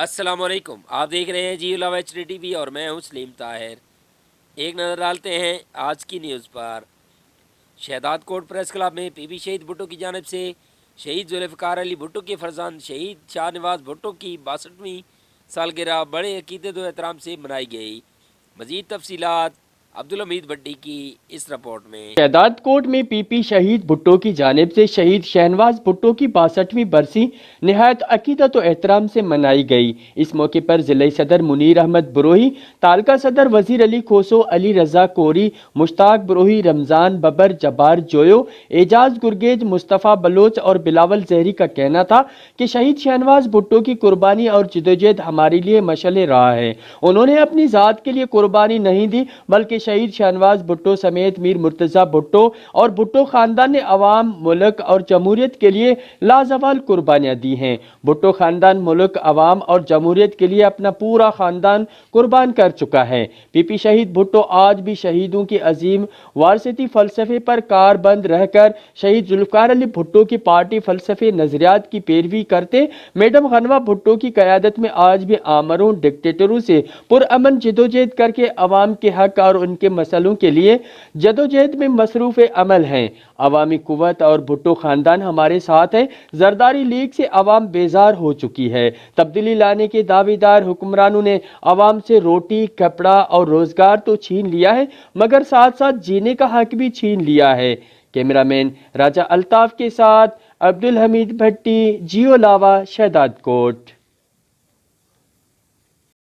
السلام علیکم، آپ دیکھ رہے ہیں جی لاو ایچ ڈی ٹی وی اور میں ہوں سلیم طاہر۔ ایک نظر ڈالتے ہیں آج کی نیوز پر۔ شہداد کوٹ پریس کلب میں پی پی شہید بھٹو کی جانب سے شہید ذوالفقار علی بھٹو کے فرزند شہید شاہ نواز بھٹو کی 62ویں سالگرہ بڑے عقیدت و احترام سے منائی گئی۔ مزید تفصیلات عبدالحمید بھٹی کی اس رپورٹ میں۔ شہداد کوٹ میں پی پی شہید بھٹو کی جانب سے شہید شہنواز بھٹو کی 62ویں برسی نہایت عقیدت و احترام سے منائی گئی۔ اس موقع پر ضلعی صدر منیر احمد بروہی، تعلقہ صدر وزیر علی کھوسو، علی رضا کوری، مشتاق بروہی، رمضان ببر، جبار جویو، اعجاز گرگیج، مصطفیٰ بلوچ اور بلاول زہری کا کہنا تھا کہ شہید شہنواز بھٹو کی قربانی اور جدوجہد ہمارے لیے مشعل راہ ہے۔ انہوں نے اپنی ذات کے لیے قربانی نہیں دی بلکہ شہید شہنواز بھٹو سمیت میر مرتضیٰ بھٹو اور بھٹو خاندان نے عوام، ملک اور جمہوریت کے لیے لازوال قربانیاں دی ہیں۔ بھٹو خاندان ملک، عوام اور جمہوریت کے لیے اپنا پورا خاندان قربان کر چکا ہے۔ پی پی شہید بھٹو آج بھی شہیدوں کی عظیم وارثتی فلسفے پر کاربند رہ کر شہید ذوالفقار علی بھٹو کی پارٹی فلسفے نظریات کی پیروی کرتے میڈم غنوہ بھٹو کی قیادت میں آج بھی آمروں ڈکٹیٹروں سے پرامن جدوجہد کر کے عوام کے حق اور ان کے مسئلوں کے لیے جدوجہد میں مصروف عمل ہیں۔ عوامی قوت اور بھٹو خاندان ہمارے ساتھ ہے۔ زرداری لیگ سے عوام بیزار ہو چکی ہے۔ تبدیلی لانے کے دعوے دار حکمرانوں نے عوام سے روٹی، کپڑا اور روزگار تو چھین لیا ہے مگر ساتھ ساتھ جینے کا حق بھی چھین لیا ہے۔ کیمرامین راجہ الطاف کے ساتھ عبدالحمید بھٹی، جیو لاوا، شہداد کوٹ۔